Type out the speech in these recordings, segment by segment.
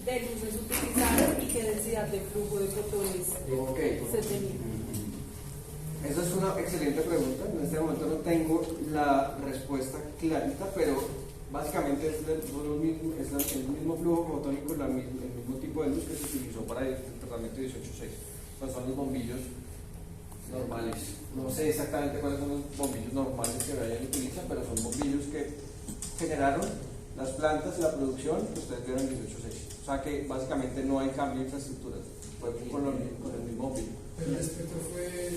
de luces utilizadas y qué densidad de flujo de fotones se tenía. Esa es una excelente pregunta. En este momento no tengo la respuesta clarita, pero básicamente es el mismo flujo fotónico, el mismo tipo de luz que se utilizó para el tratamiento 18.6. Pues son los bombillos normales. No sé exactamente cuáles son los bombillos normales que Brian utiliza, pero son bombillos que generaron las plantas y la producción que ustedes vieron en 18.6. O sea que básicamente no hay cambio de infraestructura, fue con el mismo bombillo. Pero el espectro fue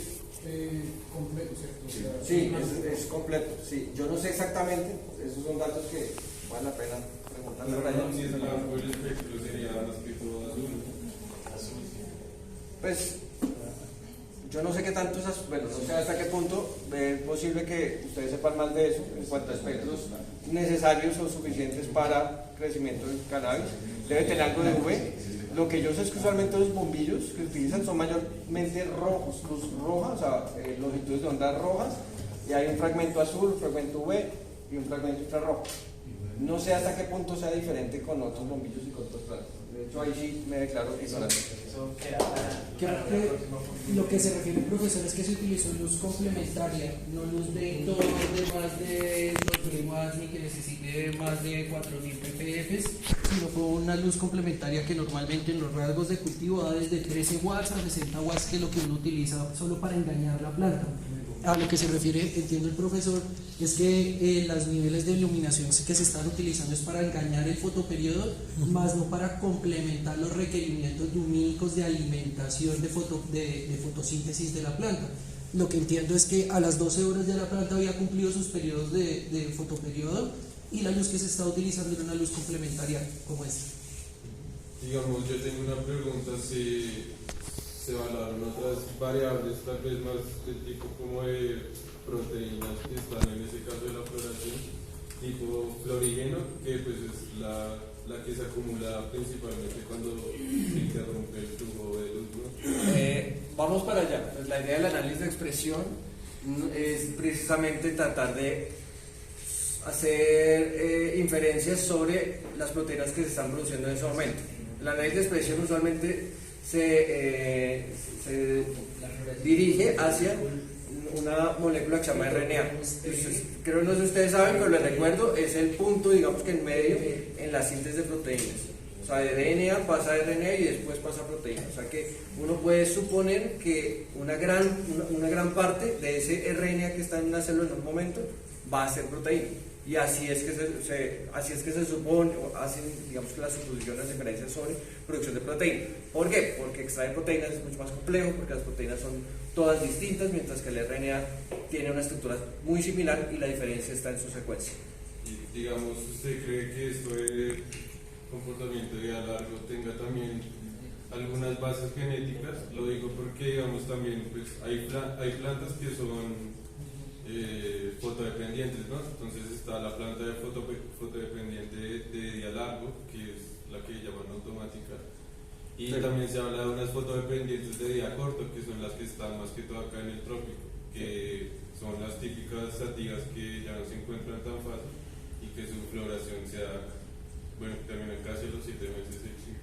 completo, ¿cierto? O sea, sí, es completo. Sí. Yo no sé exactamente, esos son datos que vale la pena preguntarle a Brian. Si es blanco, el espectro sería más que todo azul. Pues yo no sé qué tanto esas, bueno, no sé hasta qué punto es posible que ustedes sepan más de eso en cuanto a espectros necesarios o suficientes para crecimiento del cannabis. Debe tener algo de UV. Lo que yo sé es que usualmente los bombillos que utilizan son mayormente rojos, luz roja, o sea, longitudes de ondas rojas, y hay un fragmento azul, un fragmento UV y un fragmento infrarrojo. No sé hasta qué punto sea diferente con otros bombillos y con otros planos. De hecho, ahí sí me declaro ignorante. Lo que se refiere el profesor es que se utilizó luz complementaria, no luz de todo de más de 2.000 watts ni que necesite más de 4.000 ppf, sino fue una luz complementaria que normalmente en los rasgos de cultivo da desde 13 watts a 60 watts, que es lo que uno utiliza solo para engañar la planta. A lo que se refiere, entiendo el profesor, es que los niveles de iluminación que se están utilizando es para engañar el fotoperiodo, más no para complementar los requerimientos lumínicos de alimentación de fotosíntesis de la planta. Lo que entiendo es que a las 12 horas ya la planta había cumplido sus periodos de fotoperiodo y la luz que se está utilizando era una luz complementaria como esta. Digamos, yo tengo una pregunta, si se evaluaron otras variables, tal vez más de tipo como de proteínas que están en ese caso de la floración, tipo fluorígeno, que pues es la que se acumula principalmente cuando se interrumpe el flujo de luz, ¿no? Vamos para allá. Pues la idea del análisis de expresión es precisamente tratar de hacer inferencias sobre las proteínas que se están produciendo en ese momento. El análisis de expresión usualmente se dirige hacia una molécula que se llama RNA. Entonces, creo, no sé si ustedes saben, pero les recuerdo, es el punto, digamos que en medio, en la síntesis de proteínas. O sea, de DNA pasa a RNA y después pasa a proteína. O sea que uno puede suponer que una gran parte de ese RNA que está en una célula en un momento va a ser proteína. Y así es que se supone, o hacen, digamos, que las suposiciones de inferencias sobre producción de proteína. ¿Por qué? Porque extraer proteínas es mucho más complejo, porque las proteínas son todas distintas, mientras que el RNA tiene una estructura muy similar y la diferencia está en su secuencia. Y digamos, ¿usted cree que esto de comportamiento de vida largo tenga también algunas bases genéticas? Lo digo porque, digamos, también pues, hay plantas que son fotodependientes, ¿no? Entonces está la planta de fotodependiente de día largo, que es la que llaman automática, y sí. También se habla de unas fotodependientes de día corto, que son las que están más que todo acá en el trópico, que son las típicas sativas que ya no se encuentran tan fácil y que su floración se da, bueno, termina casi a los 7 meses de ciclo.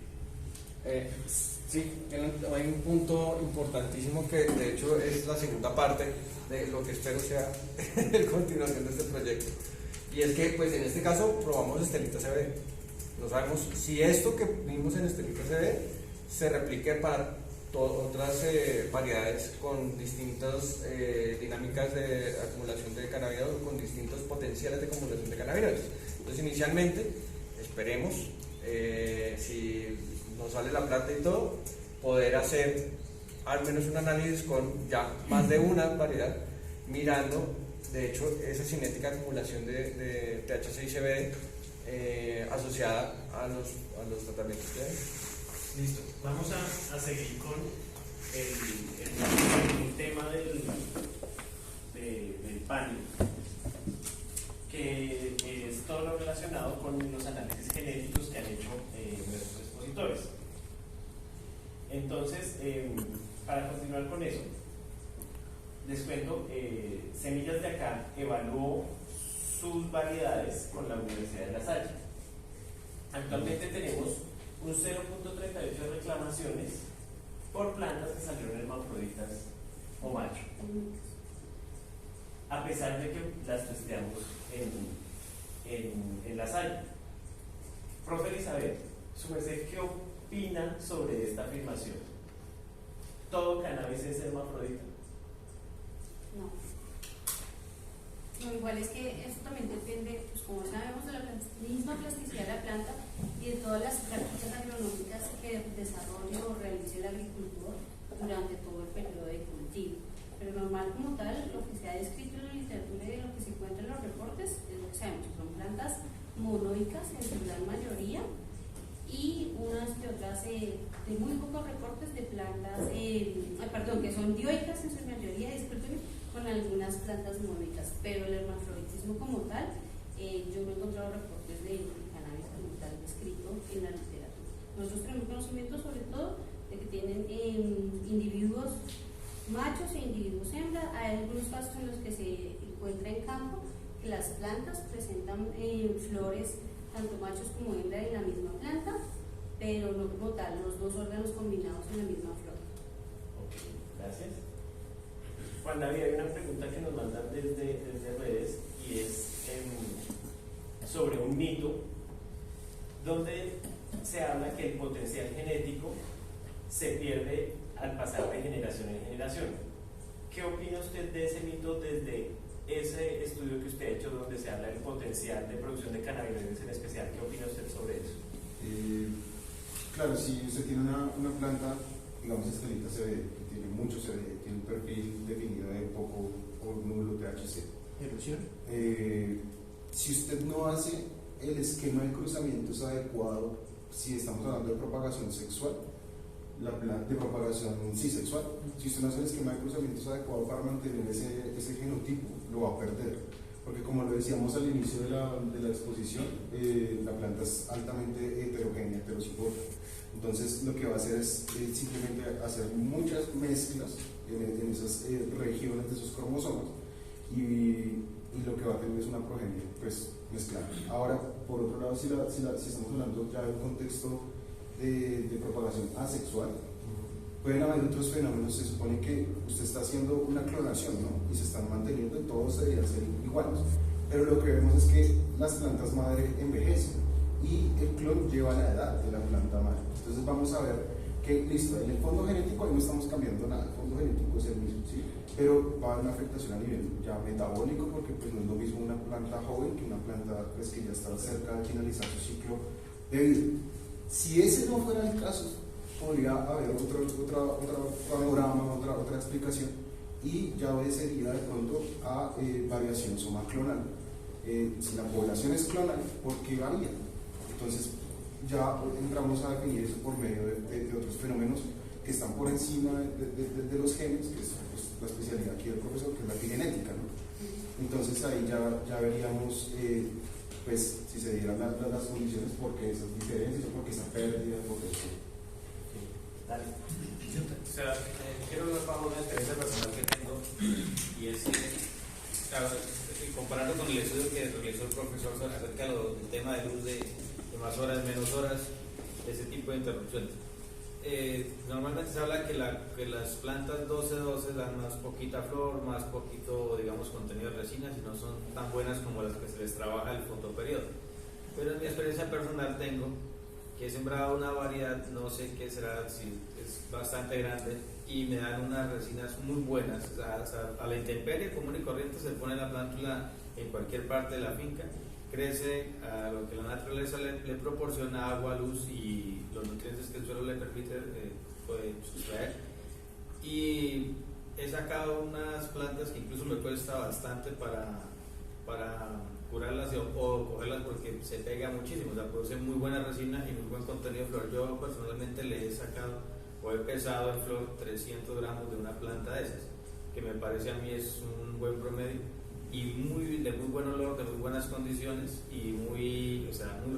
Sí, hay un punto importantísimo que de hecho es la segunda parte de lo que espero sea la continuación de este proyecto, y es que pues en este caso probamos Estelita CB. No sabemos si esto que vimos en Estelita CB se replique para otras variedades con distintas dinámicas de acumulación de cannabinoides o con distintos potenciales de acumulación de cannabinoides. Entonces inicialmente esperemos, si nos sale la plata y todo, poder hacer al menos un análisis con ya más de una variedad, mirando de hecho esa cinética acumulación de THC y CBD asociada a los tratamientos que hay. Listo, vamos a seguir con el tema del panel, que es todo lo relacionado con los análisis genéticos que han hecho nuestros expositores. Entonces, para continuar con eso, les cuento, Semillas de Acá evaluó sus variedades con la Universidad de La Salle. Actualmente tenemos un 0.38 de reclamaciones por plantas que salieron hermafroditas o macho, a pesar de que las testeamos en la sala. Profe Elizabeth, su merced, ¿qué opina sobre esta afirmación? ¿Todo cannabis es hermafrodita? No, igual es que esto también depende, pues como sabemos, de la misma plasticidad de la planta y de todas las prácticas agronómicas que desarrolle o realice el agricultor durante todo el periodo de cultivo. Pero normal como tal, lo que se ha descrito en la literatura y lo que se encuentra en los reportes es lo que sabemos, son plantas monoicas en su gran mayoría y unas que otras de muy pocos reportes de plantas, que son dioicas en su mayoría, discúlpenme, con algunas plantas monoicas, pero el hermafroditismo como tal, yo no he encontrado reportes de cannabis como tal descrito en la literatura. Nosotros tenemos conocimiento sobre todo de que tienen individuos machos e individuos hembras. Hay algunos casos en los que se encuentra en campo que las plantas presentan flores tanto machos como hembra en la misma planta, pero no como tal, los dos órganos combinados en la misma flor. Ok, gracias. Juan David, hay una pregunta que nos mandan desde redes y es sobre un mito donde se habla que el potencial genético se pierde al pasar de generación en generación. ¿Qué opina usted de ese mito desde ese estudio que usted ha hecho donde se habla del potencial de producción de cannabinoides en especial? ¿Qué opina usted sobre eso? Claro, si usted tiene una planta, digamos Estelita CBD, que tiene mucho CBD, tiene un perfil definido de poco o nulo THC. ¿Erosión? Si usted no hace el esquema de cruzamientos adecuado, si estamos hablando de propagación sexual, de propagación sí sexual, si usted no hace el esquema de cruzamientos adecuado para mantener ese genotipo, lo va a perder. Porque como lo decíamos al inicio de la exposición, la planta es altamente heterogénea, heterocigota. Entonces lo que va a hacer es simplemente hacer muchas mezclas en esas regiones de esos cromosomas y lo que va a tener es una progenie pues mezclada. Ahora, por otro lado, si estamos hablando ya de un contexto de propagación asexual, pueden haber otros fenómenos. Se supone que usted está haciendo una clonación, ¿no? Y se están manteniendo, todos deberían ser iguales, pero lo que vemos es que las plantas madre envejecen y el clon lleva la edad de la planta madre. Entonces vamos a ver que, listo, en el fondo genético ahí no estamos cambiando nada, el fondo genético es el mismo, ¿sí? Pero va a haber una afectación a nivel ya metabólico, porque pues no es lo mismo una planta joven que una planta pues, que ya está cerca de finalizar su ciclo de vida. Si ese no fuera el caso, podría haber otro panorama, otra explicación, y ya obedecería de pronto a variación somaclonal. Si la población es clonal, ¿por qué varía? Entonces ya entramos a definir eso por medio de otros fenómenos que están por encima de los genes, que es pues, la especialidad aquí del profesor, que es la epigenética, ¿no? Entonces ahí ya veríamos pues si se dieran las condiciones, por qué esas diferencias o por qué esa pérdida, por qué eso. Dale. O sea, quiero hablar para una experiencia personal que tengo, y es que, claro, comparando con el estudio que realizó el profesor acerca del tema de luz de más horas, menos horas, ese tipo de interrupciones. Normalmente se habla que las plantas 12-12 dan más poquita flor, más poquito, digamos, contenido de resinas y no son tan buenas como las que se les trabaja el fotoperiodo. Pero en mi experiencia personal tengo que he sembrado una variedad, no sé qué será, si es bastante grande, y me dan unas resinas muy buenas. O sea, a la intemperie común y corriente se pone la plántula en cualquier parte de la finca, crece a lo que la naturaleza le proporciona, agua, luz y los nutrientes que el suelo le permite sustraer. Y he sacado unas plantas que incluso me cuesta bastante para curarlas o cogerlas porque se pega muchísimo, o sea, produce muy buena resina y muy buen contenido de flor. Yo personalmente le he sacado o he pesado en flor 300 gramos de una planta de esas, que me parece a mí es un buen promedio y de muy buen olor, de muy buenas condiciones y muy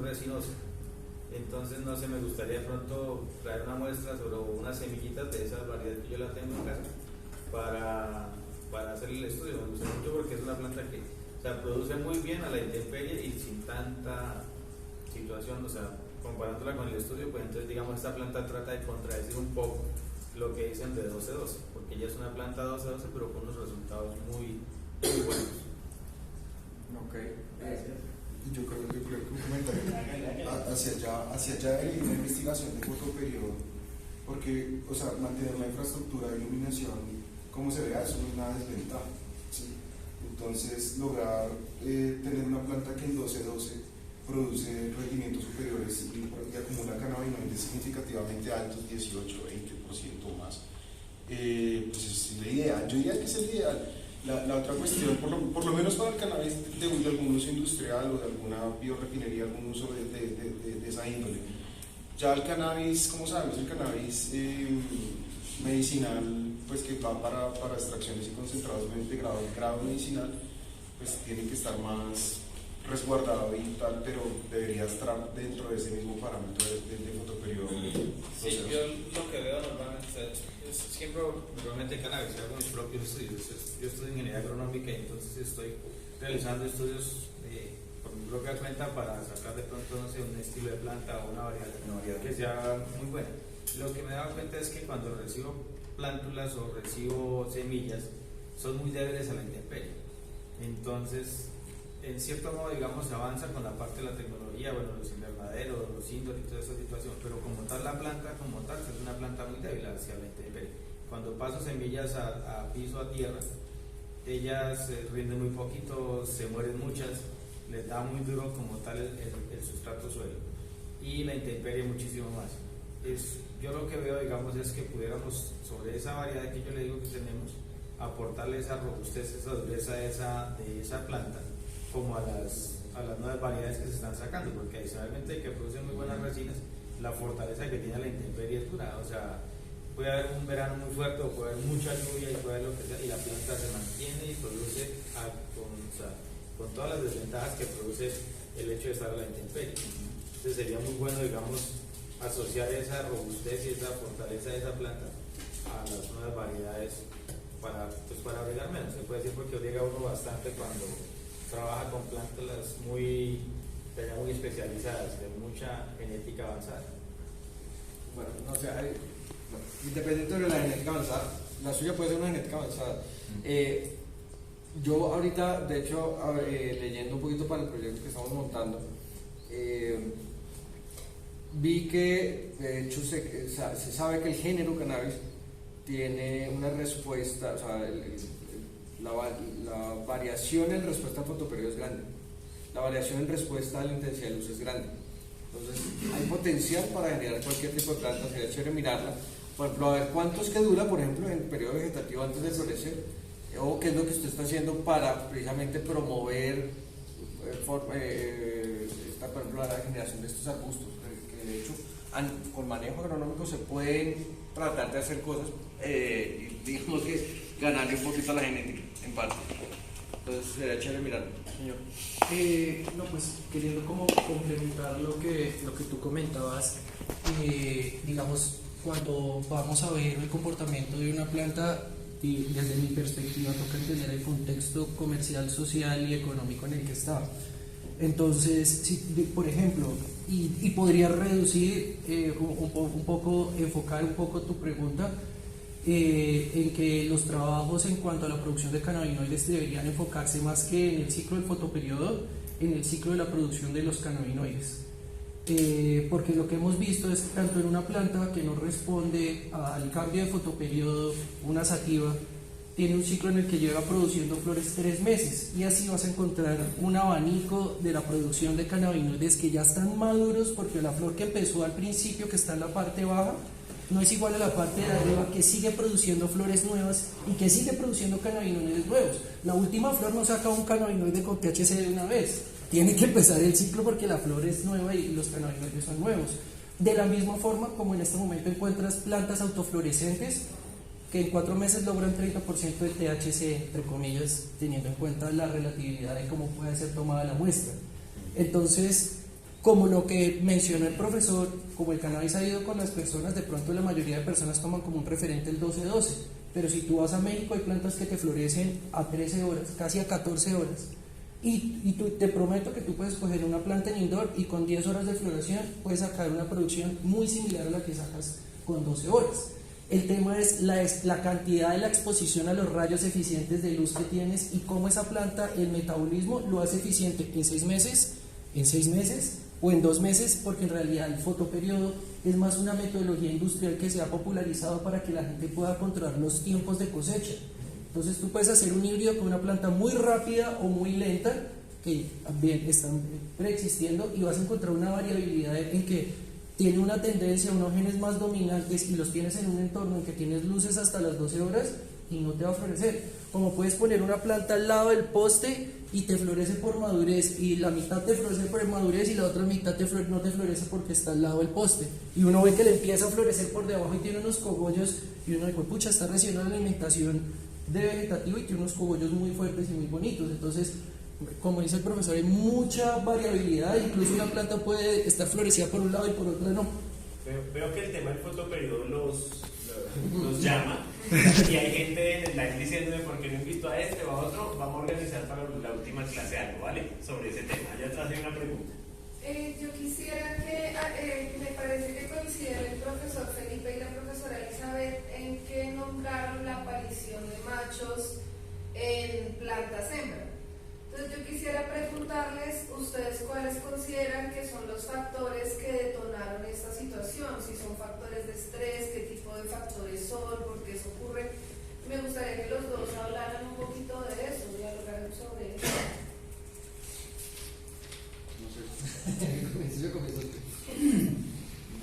resinosa. Entonces, no sé, me gustaría de pronto traer una muestra sobre unas semillitas de esas variedades que yo la tengo en casa para hacer el estudio. Me gusta mucho porque es una planta que produce muy bien a la intemperie y sin tanta situación, comparándola con el estudio, pues entonces digamos esta planta trata de contradecir un poco lo que dicen de 12-12, porque ella es una planta 12-12 pero con unos resultados muy buenos. Ok. Yo creo que un comentario hacia allá de la investigación de fotoperiodo, porque, o sea, mantener la infraestructura de iluminación como se vea, eso no es una desventaja, ¿sí? Entonces, lograr tener una planta que en 12-12 produce rendimientos superiores y acumula cannabinoides significativamente altos, 18-20% o más, pues es la idea. Yo diría que es el ideal. La otra cuestión, por lo menos para el cannabis de algún uso industrial o de alguna biorefinería, algún uso de esa índole. Ya el cannabis, como sabemos, el cannabis medicinal, pues que va para extracciones y concentrados de grado medicinal, pues tiene que estar más resguardado y tal, pero debería estar dentro de ese mismo parámetro de fotoperiodo. Sí, yo lo que veo normalmente, es siempre normalmente cannabis, hago mis propios estudios. Yo estudio ingeniería agronómica y entonces estoy realizando estudios por mi propia cuenta para sacar de pronto, no sé, un estilo de planta o una variedad que sea muy buena. Lo que me he dado cuenta es que cuando recibo plántulas o recibo semillas, son muy débiles a la intemperie. Entonces, en cierto modo, digamos, se avanza con la parte de la tecnología, bueno, los invernaderos, los indoor y toda esa situación, pero como tal la planta, como tal, es una planta muy débil hacia la intemperie. Cuando paso semillas a piso, a tierra, ellas rinden muy poquito, se mueren muchas, les da muy duro como tal el sustrato suelo, y la intemperie muchísimo más. Yo lo que veo, digamos, es que pudiéramos, sobre esa variedad que yo le digo que tenemos, aportarle esa robustez, esa dureza de esa planta, como a las nuevas variedades que se están sacando, porque adicionalmente que producen muy buenas resinas, la fortaleza que tiene la intemperie es dura, o sea, puede haber un verano muy fuerte o puede haber mucha lluvia y puede haber lo que sea, y la planta se mantiene y produce con todas las desventajas que produce el hecho de estar a la intemperie. Entonces sería muy bueno, digamos, asociar esa robustez y esa fortaleza de esa planta a las nuevas variedades para bregar menos, se puede decir, porque llega uno bastante cuando trabaja con plantas muy especializadas, de mucha genética avanzada. Bueno, no sé, independiente de la genética avanzada, la suya puede ser una genética avanzada. Yo ahorita, de hecho, leyendo un poquito para el proyecto que estamos montando, vi que, de hecho, se sabe que el género cannabis tiene una respuesta, o sea, la variación en respuesta al fotoperiodo es grande, la variación en respuesta a la intensidad de luz es grande. Entonces, hay potencial para generar cualquier tipo de planta, sería chévere mirarla. Por ejemplo, a ver cuánto es que dura, por ejemplo, en el periodo vegetativo antes de florecer, o qué es lo que usted está haciendo para precisamente promover por ejemplo, la generación de estos arbustos, que de hecho con manejo agronómico se pueden tratar de hacer cosas y digamos que ganarle un poquito a la genética en parte. Entonces sería chévere mirarlo, señor. No, pues queriendo como complementar lo que tú comentabas, digamos, cuando vamos a ver el comportamiento de una planta, y desde mi perspectiva toca entender el contexto comercial, social y económico en el que está. Entonces, si, por ejemplo, y podría reducir un poco, enfocar un poco tu pregunta, en que los trabajos en cuanto a la producción de cannabinoides deberían enfocarse más que en el ciclo del fotoperiodo, en el ciclo de la producción de los cannabinoides. Porque lo que hemos visto es tanto en una planta que no responde al cambio de fotoperiodo, una sativa, tiene un ciclo en el que lleva produciendo flores 3 meses, y así vas a encontrar un abanico de la producción de cannabinoides que ya están maduros, porque la flor que empezó al principio, que está en la parte baja, no es igual a la parte de arriba, que sigue produciendo flores nuevas y que sigue produciendo cannabinoides nuevos. La última flor no saca un cannabinoide con THC de una vez, tiene que empezar el ciclo porque la flor es nueva y los cannabinoides son nuevos. De la misma forma como en este momento encuentras plantas autofluorescentes que en 4 meses logran 30% de THC, entre comillas, teniendo en cuenta la relatividad de cómo puede ser tomada la muestra. Entonces, como lo que mencionó el profesor, como el cannabis ha ido con las personas, de pronto la mayoría de personas toman como un referente el 12-12, pero si tú vas a México hay plantas que te florecen a 13 horas, casi a 14 horas. Y te prometo que tú puedes coger una planta en indoor y con 10 horas de floración puedes sacar una producción muy similar a la que sacas con 12 horas. El tema es la cantidad de la exposición a los rayos eficientes de luz que tienes y cómo esa planta, el metabolismo, lo hace eficiente en 6 meses, o en 2 meses, porque en realidad el fotoperiodo es más una metodología industrial que se ha popularizado para que la gente pueda controlar los tiempos de cosecha. Entonces tú puedes hacer un híbrido con una planta muy rápida o muy lenta, que también están preexistiendo, y vas a encontrar una variabilidad en que tiene una tendencia, unos genes más dominantes, y los tienes en un entorno en que tienes luces hasta las 12 horas y no te va a florecer. Como puedes poner una planta al lado del poste y te florece por madurez, y la mitad te florece por madurez y la otra mitad no te florece porque está al lado del poste, y uno ve que le empieza a florecer por debajo y tiene unos cogollos, y uno dice, pucha, está recibiendo la alimentación de vegetativo y tiene unos cogollos muy fuertes y muy bonitos. Entonces, como dice el profesor, hay mucha variabilidad, incluso una planta puede estar florecida por un lado y por otro no. Veo que el tema del fotoperiodo los llama, y hay gente en el live diciéndome por qué no invito a este o a otro. Vamos a organizar para la última clase algo, ¿vale? Sobre ese tema. Allá atrás hay una pregunta. Yo quisiera que, me parece que coinciden el profesor Felipe y la profesora Elizabeth en que nombraron la aparición de machos en plantas hembra. Entonces yo quisiera preguntarles, ¿ustedes cuáles consideran que son los factores que detonaron esta situación? Si son factores de estrés, qué tipo de factores son, por qué eso ocurre. Me gustaría que los dos hablaran un poquito de eso, dialogaran sobre eso.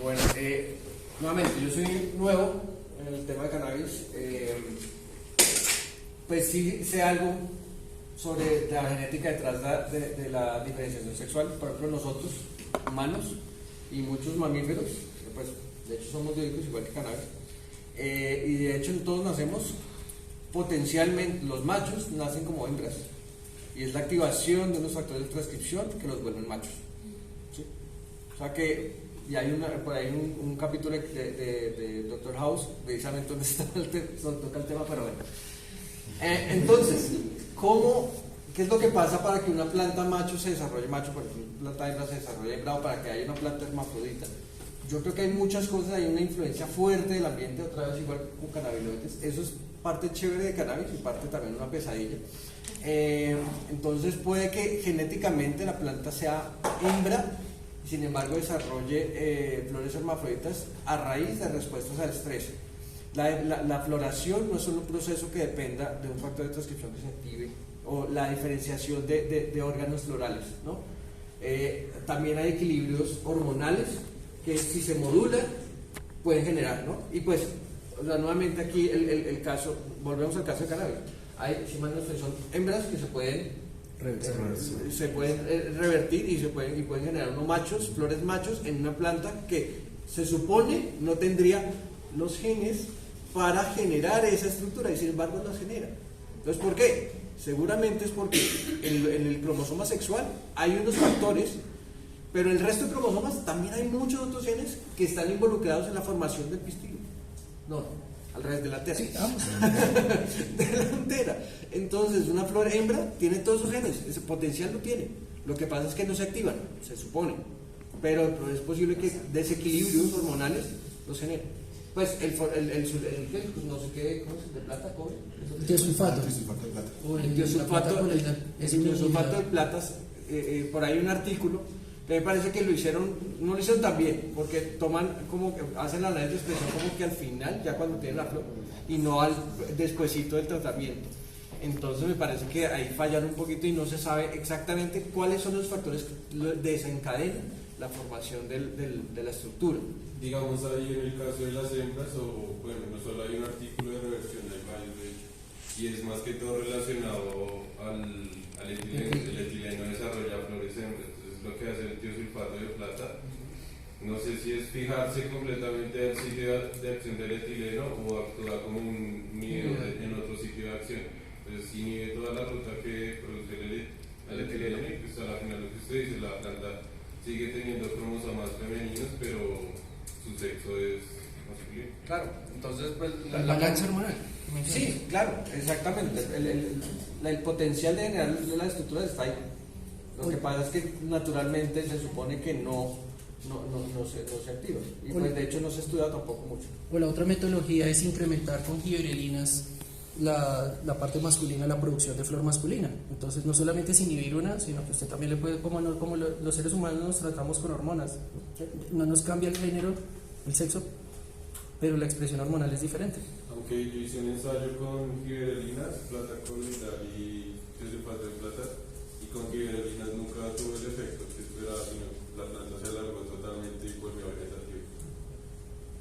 Bueno, nuevamente, yo soy nuevo en el tema de cannabis. Pues sí sé algo sobre la genética detrás de la diferenciación sexual. Por ejemplo, nosotros, humanos y muchos mamíferos, pues de hecho somos dioicos igual que cannabis, y de hecho todos nacemos potencialmente, los machos nacen como hembras, y es la activación de unos factores de transcripción que los vuelven machos. ¿Sí? O sea que, y hay por ahí un capítulo de Dr. House, precisamente donde toca el tema, pero bueno. Entonces, ¿qué es lo que pasa para que una planta macho se desarrolle macho, para que una planta hembra se desarrolle hembra, o para que haya una planta hermafrodita? Yo creo que hay muchas cosas, hay una influencia fuerte del ambiente, otra vez igual con cannabiloides. Eso es parte chévere de cannabis y parte también una pesadilla. Entonces puede que genéticamente la planta sea hembra, sin embargo desarrolle flores hermafroditas a raíz de respuestas al estrés. La floración no es solo un proceso que dependa de un factor de transcripción que se active, o la diferenciación de órganos florales, ¿no? También hay equilibrios hormonales que, si se modulan, pueden generar, ¿no? Y pues, o sea, nuevamente aquí el caso, volvemos al caso de cannabis. Hay, si mal no estoy, son hembras que se pueden revertir y pueden generar unos machos, flores machos, en una planta que se supone no tendría los genes para generar esa estructura, y sin embargo las genera. Entonces, ¿por qué? Seguramente es porque en el cromosoma sexual hay unos factores, pero en el resto de cromosomas también hay muchos otros genes que están involucrados en la formación del pistilo. No, al revés, delantera. Sí, vamos. Delantera. Entonces, una flor hembra tiene todos esos genes, ese potencial lo tiene. Lo que pasa es que no se activan, se supone. Pero es posible que desequilibrios hormonales los generen. Pues no sé qué, ¿cómo se de plata, cobre? Tiosulfato. El tiosulfato de platas, por ahí un artículo, que me parece que no lo hicieron tan bien, porque toman como que hacen la análisis de expresión como que al final, ya cuando tienen la flor, y no despuesito del tratamiento. Entonces me parece que ahí fallaron un poquito y no se sabe exactamente cuáles son los factores que desencadenan la formación de la estructura. Digamos ahí en el caso de las hembras, o bueno, no solo hay un artículo de reversión del varios de hecho, y es más que todo relacionado al etileno. El etileno desarrolla flores hembras, entonces lo que hace el tiosulfato de plata, no sé si es fijarse completamente al sitio de acción del etileno o actúa como un inhibidor en otro sitio de acción. Entonces inhibe toda la ruta que produce el etileno, y pues a la final lo que usted dice, la planta sigue teniendo cromosomas femeninos, pero su sexo es masculino. Claro, entonces pues la balanza hormonal. Sí, claro, exactamente. El potencial de generar las estructuras está ahí. Lo que pasa es que naturalmente se supone que no se activa. Y pues de hecho no se estudia tampoco mucho. O la otra metodología es incrementar con giberelinas la parte masculina, la producción de flor masculina. Entonces no solamente es inhibir una, sino que usted también le puede, como los seres humanos nos tratamos con hormonas, no nos cambia el género, el sexo, pero la expresión hormonal es diferente. Aunque yo hice un ensayo con giberelinas, plata colloidal y fosfato de plata, y con giberelinas nunca tuve el efecto que esperaba, sino la planta se alargó totalmente y volvió vegetativa.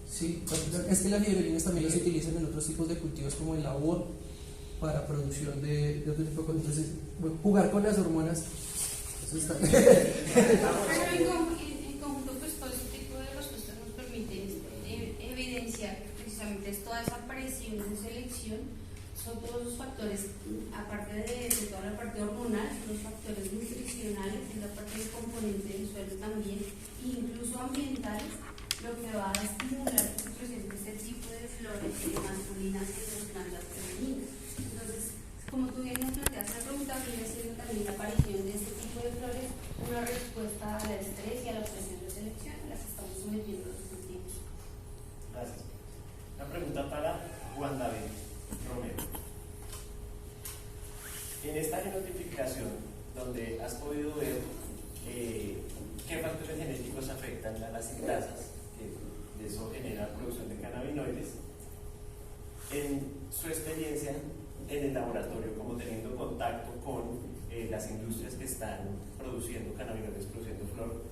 Sí, es que las giberelinas también las utilizan en otros tipos de cultivos como el labor para producción de otro tipo de cosas. Entonces, bueno, jugar con las hormonas, eso está. Pero en conjunto, pues todo este tipo de respuestas nos permiten evidenciar que precisamente es toda esa presión de selección, son todos los factores, aparte de toda la parte hormonal, los factores nutricionales, la parte del componente del suelo también, incluso ambientales, lo que va a estimular que se presente este tipo de flores masculinas en las plantas femeninas. Entonces, como tú bien nos planteas la pregunta, viene siendo también la aparición de este tipo de flores una respuesta al estrés y a la presión de selección a la que estamos sometiendo los cultivos. Gracias. Una pregunta para Juan David Romero. En esta genotificación, donde has podido ver qué factores genéticos afectan a las sintasas, que eso genera producción de cannabinoides, en su experiencia en el laboratorio, como teniendo contacto con las industrias que están produciendo cannabinoides, produciendo flor,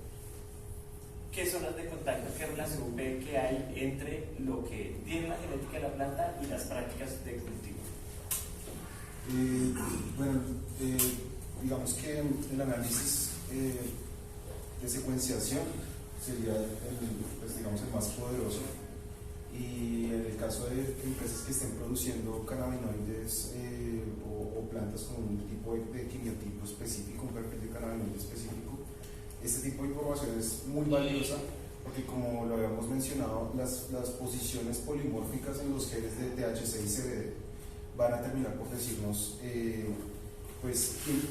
¿qué zonas de contacto, qué relación ve que hay entre lo que tiene la genética de la planta y las prácticas de cultivo? Digamos que el análisis de secuenciación sería el más poderoso, y en el caso de empresas que estén produciendo cannabinoides o plantas con un tipo de quimiotipo específico, un perfil de cannabinoide específico, este tipo de información es muy valiosa porque, como lo habíamos mencionado, las posiciones polimórficas en los genes de THC y CBD van a terminar por decirnos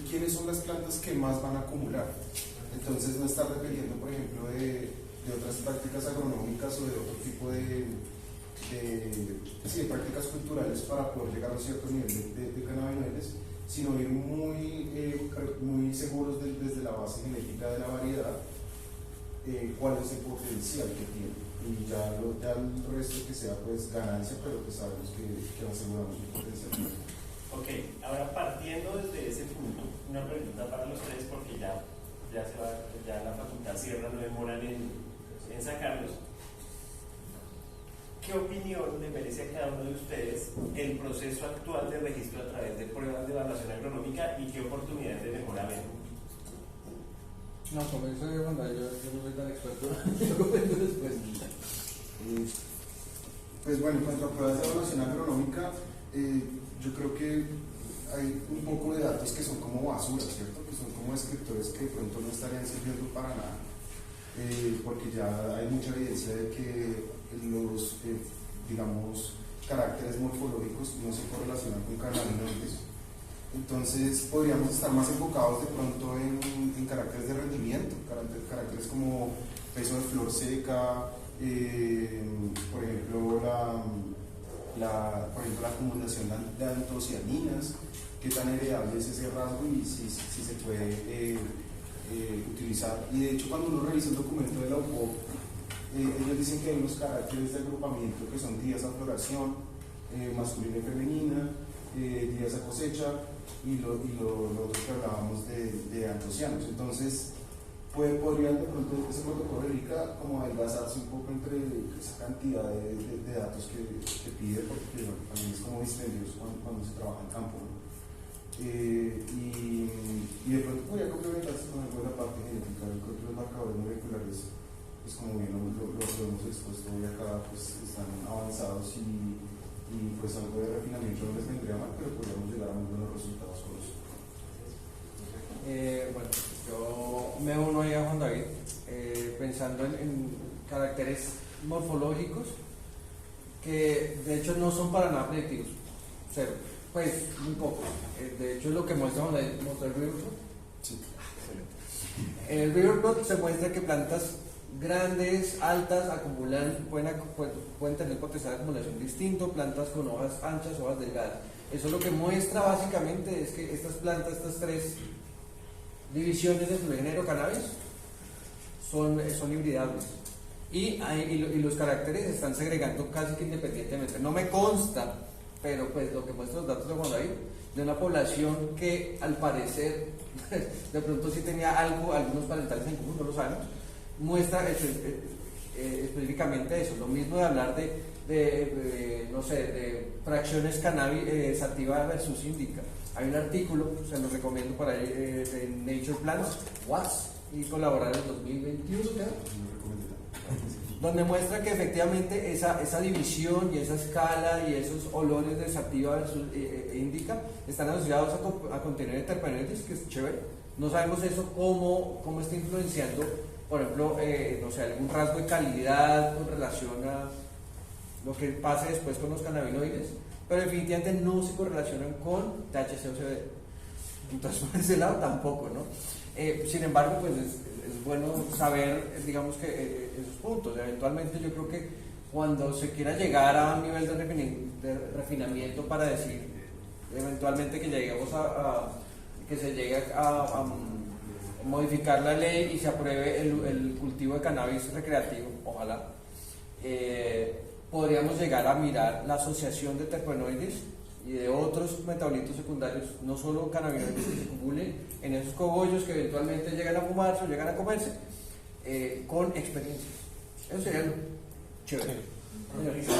quiénes son las plantas que más van a acumular. Entonces no estar dependiendo, por ejemplo, de otras prácticas agronómicas o de otro tipo de prácticas culturales para poder llegar a un cierto nivel de cannabinoides, sino ir muy seguros desde la base genética de la variedad, cuál es el potencial que tiene, y ya el resto que sea pues ganancia, pero que sabemos que aseguramos un potencial. Ok, ahora partiendo desde ese punto, una pregunta para los tres, porque ya la facultad cierra, no demoran en sacarlos. ¿Qué opinión le merece a cada uno de ustedes el proceso actual de registro a través de pruebas de evaluación agronómica y qué oportunidades de mejora ven? No, comienzo yo, yo no soy tan experto, yo comienzo después. Pues bueno, en cuanto a pruebas de evaluación agronómica, yo creo que hay un poco de datos que son como basura, ¿cierto? Que son como descriptores que de pronto no estarían sirviendo para nada, porque ya hay mucha evidencia de que los, caracteres morfológicos no se correlacionan con cannabinoides. Entonces podríamos estar más enfocados de pronto en caracteres de rendimiento, caracteres como peso de flor seca, por ejemplo la acumulación de antocianinas, qué tan heredable es ese rasgo y si se puede utilizar. Y de hecho, cuando uno revisa el documento de la UPOP, ellos dicen que hay unos caracteres de agrupamiento que son días a floración, masculina y femenina, días a cosecha, y lo otro que hablábamos de antocianos. Entonces podrían de pronto ese protocolo de RICA como adelgazarse un poco entre esa cantidad de datos que pide, porque también es como dispendioso cuando se trabaja en campo, ¿no? Y de pronto podría complementarse con algo de la parte genética. Yo creo que los marcadores moleculares, pues como bien lo hemos expuesto hoy acá, pues están avanzados, y pues algo de refinamiento no les vendría mal, pero podríamos llegar a muy buenos resultados con eso. Bueno, yo me uno ahí a Juan David, pensando en caracteres morfológicos que de hecho no son para nada predictivos, cero, pues muy poco. De hecho, lo que muestra Juan David, ¿mostró el ruido? Sí. En el river plot se muestra que plantas grandes, altas, pueden tener potencial de acumulación distinto, plantas con hojas anchas, hojas delgadas. Eso lo que muestra básicamente es que estas plantas, estas tres divisiones del florogénero cannabis son hibridables y los caracteres están segregando casi que independientemente. No me consta, pero pues lo que muestran los datos de Juan David, de una población que al parecer de pronto sí tenía algunos parentales en común, no lo sabemos, muestra específicamente eso. Lo mismo de hablar de fracciones cannabis sativa versus índica. Hay un artículo, se lo recomiendo por ahí, de Nature Plants, Watts, y colaborar en 2021, ¿qué? Donde muestra que efectivamente esa división y esa escala y esos olores de sativa versus índica están asociados a contener terpenoides, que es chévere. No sabemos eso cómo está influenciando, por ejemplo, no sé, algún rasgo de calidad con relación a lo que pase después con los cannabinoides, pero definitivamente no se correlacionan con THC o CBD. Entonces, por ese lado tampoco, ¿no? Sin embargo, pues es bueno saber, digamos, que esos puntos. Eventualmente yo creo que cuando se quiera llegar a un nivel de refinamiento para decir eventualmente que lleguemos que se llegue a modificar la ley y se apruebe el cultivo de cannabis recreativo, ojalá, podríamos llegar a mirar la asociación de terpenoides y de otros metabolitos secundarios, no solo cannabinoides, que se acumulen en esos cogollos que eventualmente llegan a fumarse o llegan a comerse, con experiencia. Eso sería lo chévere. Estoy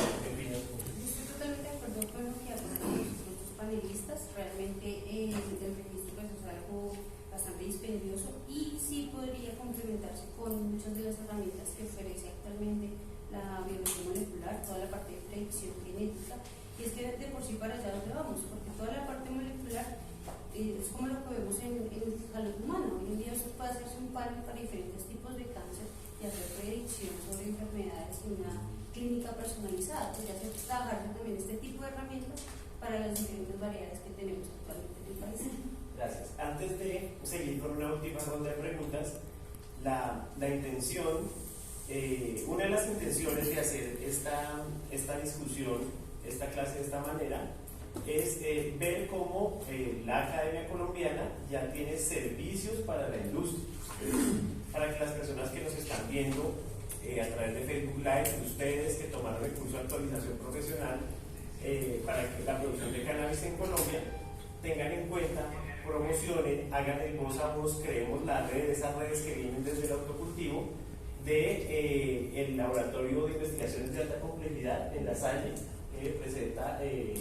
totalmente de acuerdo con lo que hablan los otros panelistas. Realmente el registro pues, es algo bastante dispendioso y sí podría complementarse con muchas de las herramientas que ofrece actualmente la biología molecular, toda la parte de predicción genética. Y es que de por sí para allá donde vamos, porque toda la parte molecular es como lo que vemos en salud humana. Hoy en día se puede hacerse un panel para diferentes tipos de cáncer y hacer predicción sobre enfermedades en una clínica personalizada. Podría hacer trabajar también este tipo de herramientas para las diferentes variedades que tenemos actualmente en el país. Gracias. Antes de seguir con una última ronda de preguntas, la intención, una de las intenciones de hacer esta discusión, esta clase de esta manera, es ver cómo la Academia Colombiana ya tiene servicios para la industria, para que las personas que nos están viendo a través de Facebook Live, ustedes que tomaron el curso de actualización profesional para que la producción de cannabis en Colombia, tengan en cuenta, promocionen, hagan el voz a voz, creemos la red, esas redes que vienen desde el autocultivo, el Laboratorio de Investigaciones de Alta Complejidad en La Salle,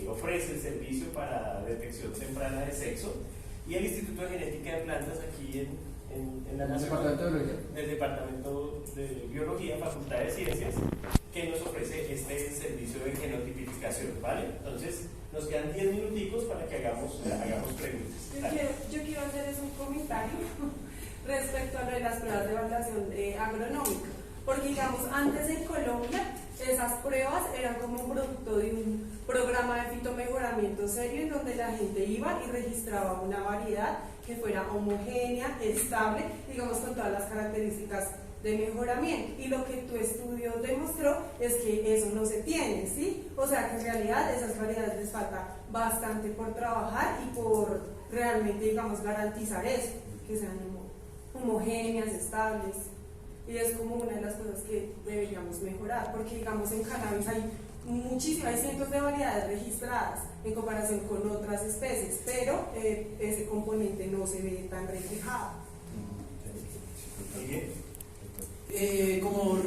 ofrece el servicio para detección temprana de sexo, y el Instituto de Genética de Plantas aquí en la Nacional, del Departamento de Biología, Facultad de Ciencias, que nos ofrece este servicio de genotipificación, ¿vale? Entonces, nos quedan 10 minuticos para que hagamos preguntas. Yo quiero hacer un comentario respecto a lo de las pruebas de evaluación agronómica, porque digamos, antes en Colombia esas pruebas eran como producto de un programa de fitomejoramiento serio en donde la gente iba y registraba una variedad que fuera homogénea, estable, digamos con todas las características de mejoramiento, y lo que tu estudio demostró es que eso no se tiene, ¿sí? O sea que en realidad esas variedades les falta bastante por trabajar y por realmente, digamos, garantizar eso, que sean homogéneas, estables. Y es como una de las cosas que deberíamos mejorar, porque digamos en cannabis hay cientos de variedades registradas en comparación con otras especies, pero ese componente no se ve tan reflejado. Como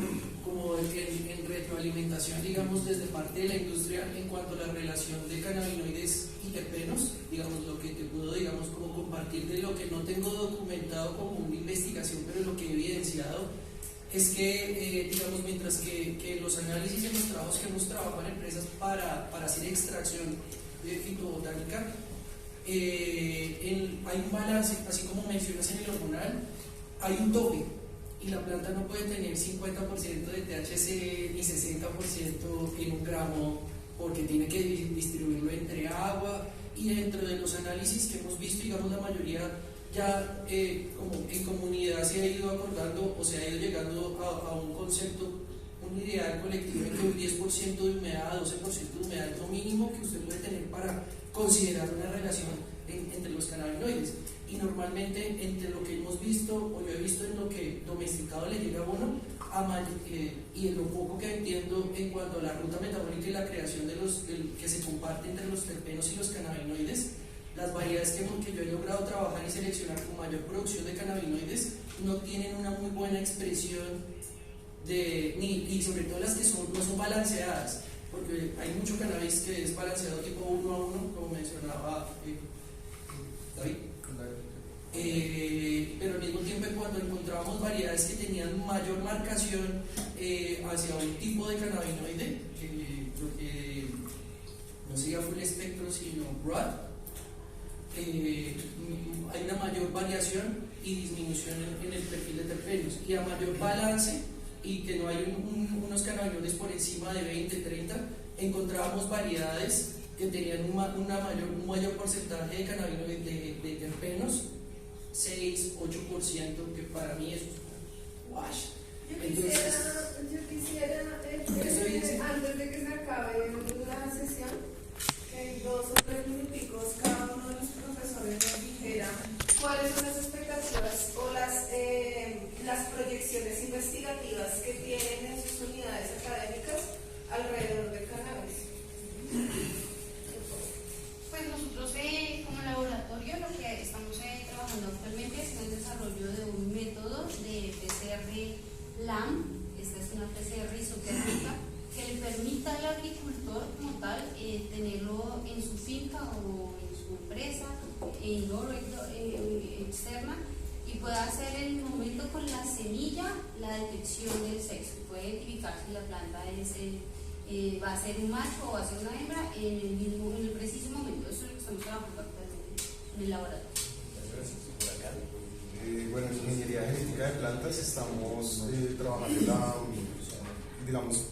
en retroalimentación, digamos, desde parte de la industria en cuanto a la relación de cannabinoides y terpenos, digamos, lo que te puedo, digamos, como compartir de lo que no tengo documentado como una investigación, pero lo que he evidenciado es que, digamos, mientras que los análisis y los trabajos que hemos trabajado en empresas para hacer extracción de fitobotánica, hay un balance, así como mencionas en el hormonal, hay un tope. Y la planta no puede tener 50% de THC ni 60% en un gramo, porque tiene que distribuirlo entre agua, y dentro de los análisis que hemos visto, digamos, la mayoría ya como en comunidad se ha ido acordando o se ha ido llegando a un concepto, un ideal colectivo en que un 10% de humedad, 12% de humedad es lo mínimo que usted puede tener para considerar una relación entre los cannabinoides. Y normalmente entre lo que hemos visto o yo he visto en lo que domesticado le llega a uno y en lo poco que entiendo en cuanto a la ruta metabólica y la creación que se comparte entre los terpenos y los cannabinoides, las variedades que yo he logrado trabajar y seleccionar con mayor producción de cannabinoides no tienen una muy buena expresión y sobre todo las que no son balanceadas, porque hay mucho cannabis que es balanceado tipo 1 a 1, como mencionaba David. Pero al mismo tiempo, cuando encontrábamos variedades que tenían mayor marcación hacia un tipo de cannabinoide, que no siga full espectro sino broad, hay una mayor variación y disminución en el perfil de terpenos, y a mayor balance y que no hay unos cannabinoides por encima de 20, 30, encontrábamos variedades que tenían un mayor porcentaje de cannabinoides de terpenos, 6, 8%, que para mí es wash. Yo quisiera antes de que se acabe la sesión, que en 2 o 3 minuticos cada uno de los profesores nos dijera cuáles son las expectativas o las proyecciones investigativas que tienen en sus unidades académicas alrededor del cannabis. Pues nosotros como laboratorio lo que estamos trabajando actualmente es el desarrollo de un método de PCR LAM. Esta es una PCR isotérmica que le permita al agricultor como tal tenerlo en su finca o en su empresa, indoor externa, y pueda hacer en el momento con la semilla la detección del sexo. Puede identificar si la planta va a ser un macho o va a ser una hembra en el preciso momento. Eso es lo que estamos trabajando actualmente en el laboratorio. Bueno, en ingeniería genética de plantas estamos trabajando digamos,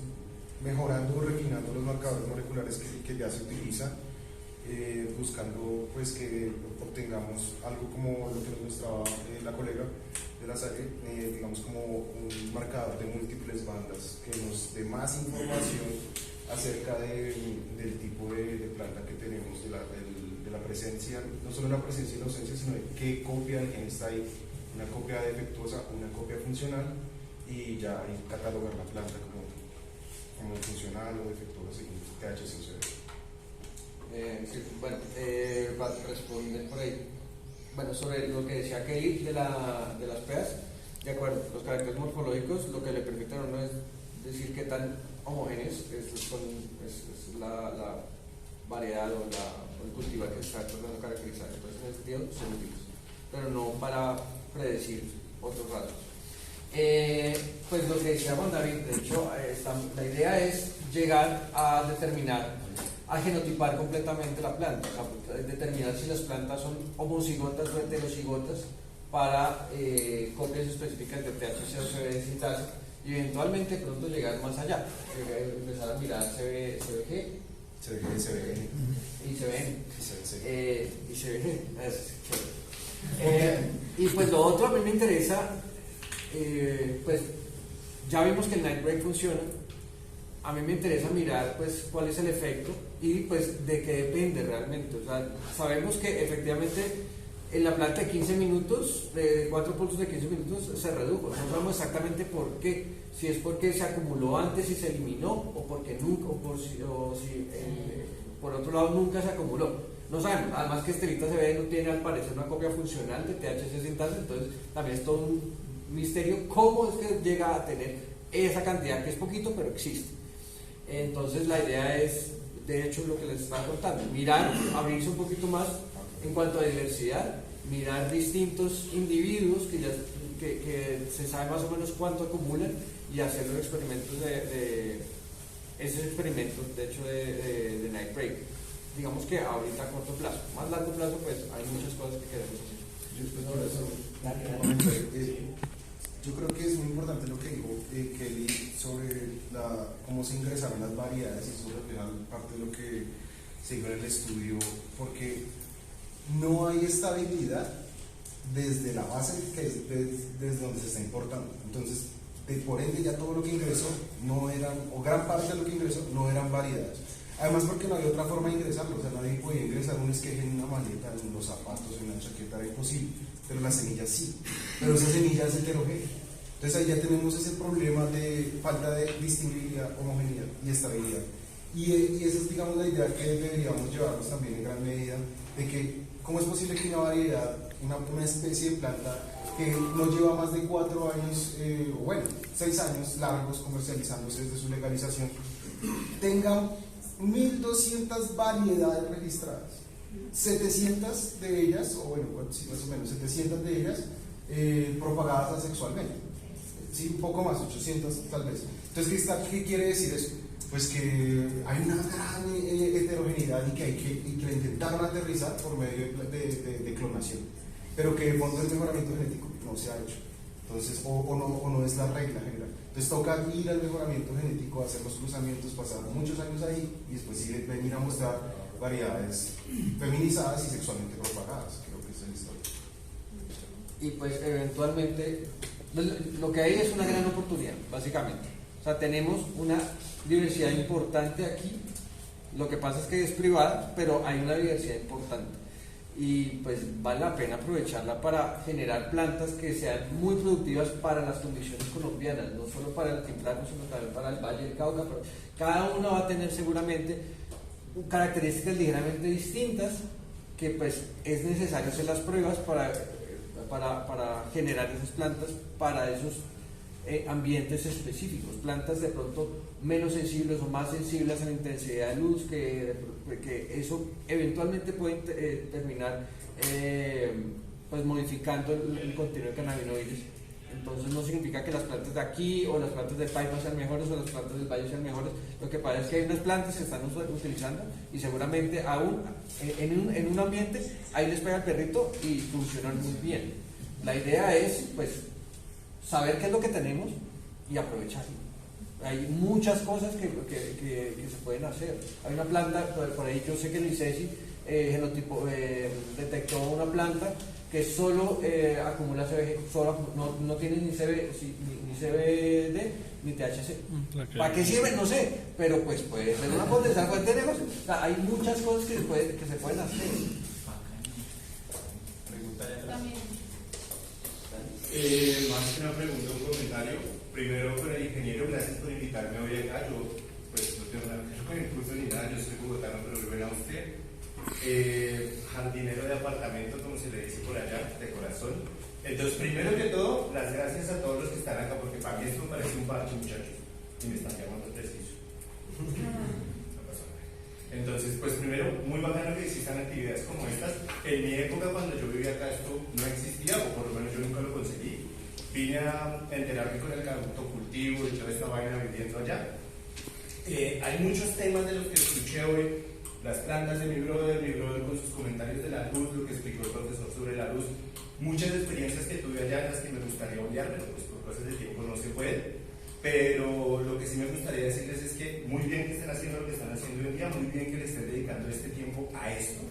mejorando o refinando los marcadores moleculares que ya se utilizan, buscando pues que obtengamos algo como lo que nos mostraba la colega de la SACE, digamos como un marcador de múltiples bandas que nos dé más información acerca del tipo de planta que tenemos, de la presencia, no solo la presencia y la ausencia, sino de qué copia del gen está ahí, una copia defectuosa, una copia funcional, y ya ahí catalogar la planta como funcional o defectuosa según THC o CBD. Sí, bueno, para responder por ahí, bueno, sobre lo que decía Kelly de las PEAs, de acuerdo, los caracteres morfológicos lo que le permiten a uno es decir qué tan homogéneos es la variedad o el cultivar que se está tratando de caracterizar. Entonces, en ese sentido son útiles, pero no para predecir otros rasgos. Pues lo que decía Juan David, de hecho, la idea es llegar a determinar, a genotipar completamente la planta, o sea, determinar si las plantas son homocigotas o heterocigotas para copias específicas de THC o CBD sintasa, y eventualmente pronto llegar más allá, empezar a mirar CBG, CBN y CBN. y CBC. Y pues lo otro a mí me interesa, pues ya vimos que el night break funciona. A mí me interesa mirar pues cuál es el efecto y pues de qué depende realmente. O sea, sabemos que efectivamente en la planta de 15 minutos, de 4 pulsos de 15 minutos se redujo. No sabemos exactamente por qué, si es porque se acumuló antes y se eliminó, o porque nunca, por otro lado nunca se acumuló. No sabemos, además que Estelita CBD no tiene al parecer una copia funcional de THC sintasa, entonces también es todo un misterio cómo es que llega a tener esa cantidad, que es poquito pero existe. Entonces la idea es, de hecho, lo que les estaba contando, mirar, abrirse un poquito más en cuanto a diversidad, mirar distintos individuos que se sabe más o menos cuánto acumulan y hacer los experimentos esos experimentos, de hecho, de night break. Digamos que ahorita a corto plazo, más largo plazo, pues hay muchas cosas que queremos hacer. Yo creo que es muy importante lo que dijo Kelly sobre cómo se ingresaron las variedades, y eso refleja parte de lo que se hizo en el estudio, porque no hay estabilidad desde la base, que es desde donde se está importando. Entonces, por ende, ya todo lo que ingresó no eran, o gran parte de lo que ingresó no eran variedades. Además, porque no había otra forma de ingresarlo, o sea, nadie podía ingresar un esqueje en una maleta, en los zapatos, en una chaqueta, era imposible, pero la semilla sí, pero esa semilla es heterogénea. Entonces ahí ya tenemos ese problema de falta de distinguibilidad, homogeneidad y estabilidad. Y esa es, digamos, la idea que deberíamos llevarnos también en gran medida, de que cómo es posible que una variedad, una especie de planta que no lleva más de 4 años, o bueno, 6 años largos comercializándose desde su legalización, tenga 1.200 variedades registradas, 700 de ellas, o bueno, sí, más o menos 700 de ellas propagadas asexualmente, sí, un poco más, 800 tal vez. Entonces, ¿qué quiere decir eso? Pues que hay una gran heterogeneidad y que hay que la intentaron aterrizar por medio de clonación, pero que de fondo el mejoramiento genético no se ha hecho. Entonces, o no es la regla general. Entonces toca ir al mejoramiento genético, hacer los cruzamientos, pasar muchos años ahí y después sí venir a mostrar variedades feminizadas y sexualmente propagadas. Creo que esa es la historia. Y pues eventualmente lo que hay es una gran oportunidad, básicamente. O sea, tenemos una diversidad importante aquí. Lo que pasa es que es privada, pero hay una diversidad importante. Y pues vale la pena aprovecharla para generar plantas que sean muy productivas para las condiciones colombianas, no solo para el altiplano, sino también para el Valle del Cauca. Pero cada una va a tener seguramente características ligeramente distintas, que pues es necesario hacer las pruebas para generar esas plantas para esos ambientes específicos, plantas de pronto menos sensibles o más sensibles a la intensidad de luz, que eso eventualmente puede terminar pues modificando el contenido de cannabinoides. Entonces no significa que las plantas de aquí o las plantas del Paipa sean mejores o las plantas del Valle sean mejores. Lo que pasa es que hay unas plantas que están utilizando y seguramente aún en un ambiente ahí les pega el perrito y funcionan muy bien. La idea es pues saber qué es lo que tenemos y aprovecharlo. Hay muchas cosas que se pueden hacer. Hay una planta, por ahí yo sé que el ICESI detectó una planta que solo acumula CBG, no tiene ni CBD ni THC. ¿Para qué sirve? No sé, pero pues puede ser una potencial fuente de negocio. O sea, hay muchas cosas que se pueden hacer. Más que una pregunta, un comentario. Primero con el ingeniero, gracias por invitarme hoy acá. Yo pues no tengo nada que ver con el curso ni nada, yo soy bogotano, pero vivo en Austria. Jardinero de apartamento, como se le dice por allá, de corazón. Entonces, primero que todo, las gracias a todos los que están acá, porque para mí esto me parece un parche, muchachos, y me están llamando preciso. No pasa nada. Entonces, pues primero, muy bacano que existan actividades como estas. En mi época, cuando yo vivía acá, esto no existía, o por lo menos yo nunca lo conseguí. Vine a enterarme con el autocultivo y toda esta vaina viviendo allá. Hay muchos temas de los que escuché hoy, las plantas de mi brother con sus comentarios de la luz, lo que explicó el profesor sobre la luz, muchas experiencias que tuve allá en las que me gustaría obviar, pero pues por cosas de tiempo no se puede. Pero lo que sí me gustaría decirles es que muy bien que estén haciendo lo que están haciendo hoy en día, muy bien que le estén dedicando este tiempo a esto,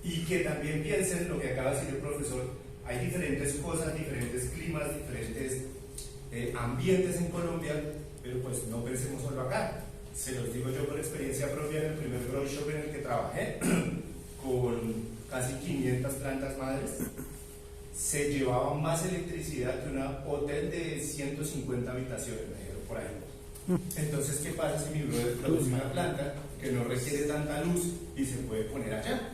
y que también piensen lo que acaba de decir el profesor. Hay diferentes cosas, diferentes climas, diferentes ambientes en Colombia, pero pues no pensemos solo acá. Se los digo yo por experiencia propia en el primer grow shop en el que trabajé, con casi 500 plantas madres, se llevaba más electricidad que un hotel de 150 habitaciones, me dijeron por ahí. Entonces, ¿qué pasa si mi brother produce una planta que no requiere tanta luz y se puede poner allá?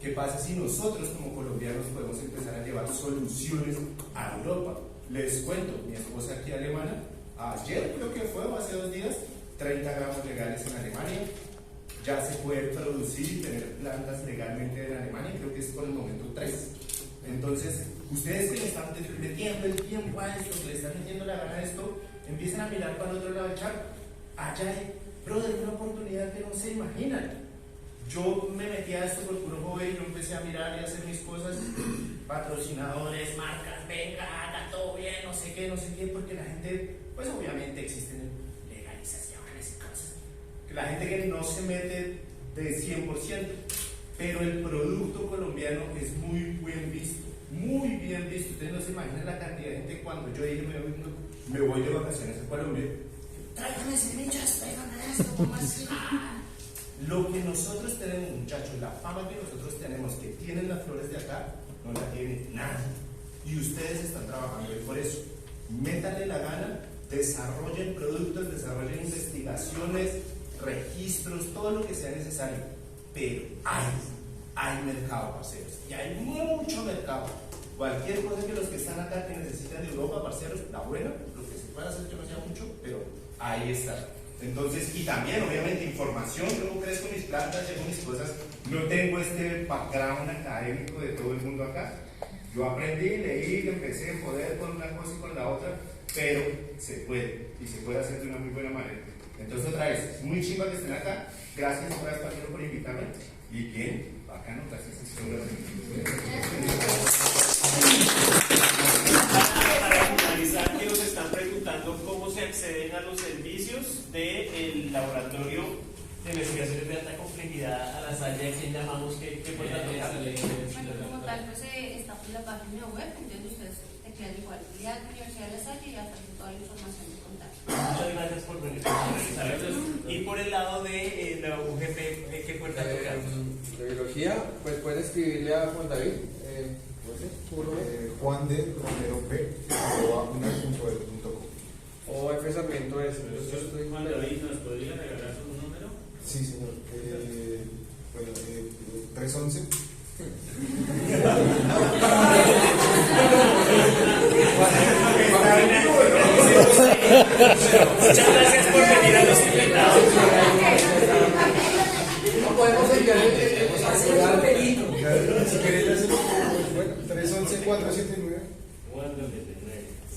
¿Qué pasa si nosotros como colombianos podemos empezar a llevar soluciones a Europa? Les cuento, mi esposa aquí alemana, ayer creo que fue o hace 2 días, 30 gramos legales en Alemania, ya se puede producir y tener plantas legalmente en Alemania, creo que es por el momento 3. Entonces, ustedes que le están metiendo el tiempo a esto, que le están metiendo la gana a esto, empiezan a mirar para el otro lado del charco. Allá hay, brother, una oportunidad que no se imaginan. Yo me metí a esto por puro joven, yo empecé a mirar y a hacer mis cosas, patrocinadores, marcas, venga, haga todo bien, no sé qué, porque la gente, pues obviamente existen legalizaciones y cosas, que la gente que no se mete de 100%, pero el producto colombiano es muy bien visto, muy bien visto. Ustedes no se imaginan la cantidad de gente cuando yo dije me voy de vacaciones a Colombia. Tráigame semillas, tráigame esto, ¿cómo así? Lo que nosotros tenemos, muchachos, la fama que nosotros tenemos, que tienen las flores de acá, no la tiene nadie. Y ustedes están trabajando por eso. Métanle la gana, desarrollen productos, desarrollen investigaciones, registros, todo lo que sea necesario. Pero hay mercado, parceros, y hay mucho mercado. Cualquier cosa que los que están acá que necesitan de Europa, parceros, la buena, lo que se pueda hacer que no sea mucho, pero ahí está. Entonces, y también, obviamente, información. Yo crezco mis plantas, llevo mis cosas. No tengo este background académico de todo el mundo acá. Yo aprendí, leí, empecé a joder con una cosa y con la otra, pero se puede, y se puede hacer de una muy buena manera. Entonces, otra vez, muy chimba que estén acá. Gracias otra vez, Pablo, por invitarme. Y bien, bacano, gracias. Para finalizar, que nos están preguntando cómo se acceden a los servicios del laboratorio de investigaciones de alta complejidad a la Salle, ¿a quién llamamos? ¿Qué puerta tocar? Bueno, como tal, pues está por la página web, entonces ustedes teclean igual la Universidad de la Salle y aparece toda la información de contacto. Muchas gracias por venir a realizar. Y por el lado de la UGP, ¿qué puerta tocar? De biología, pues pueden escribirle a Juan David, Juan de Romero P @unal.edu.co. o F Sarmiento es. Juan David, ¿nos podría regalar su número? Sí, señor. 311. Muchas gracias por venir a los invitados. No podemos enviarle Si querés hacerlo, bueno, 311 479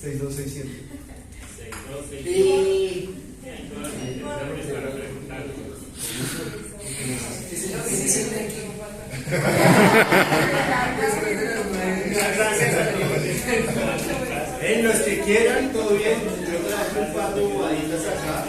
6267. Gracias a todos. En los que quieran, todo bien. Yo traje un par de bobaditas acá.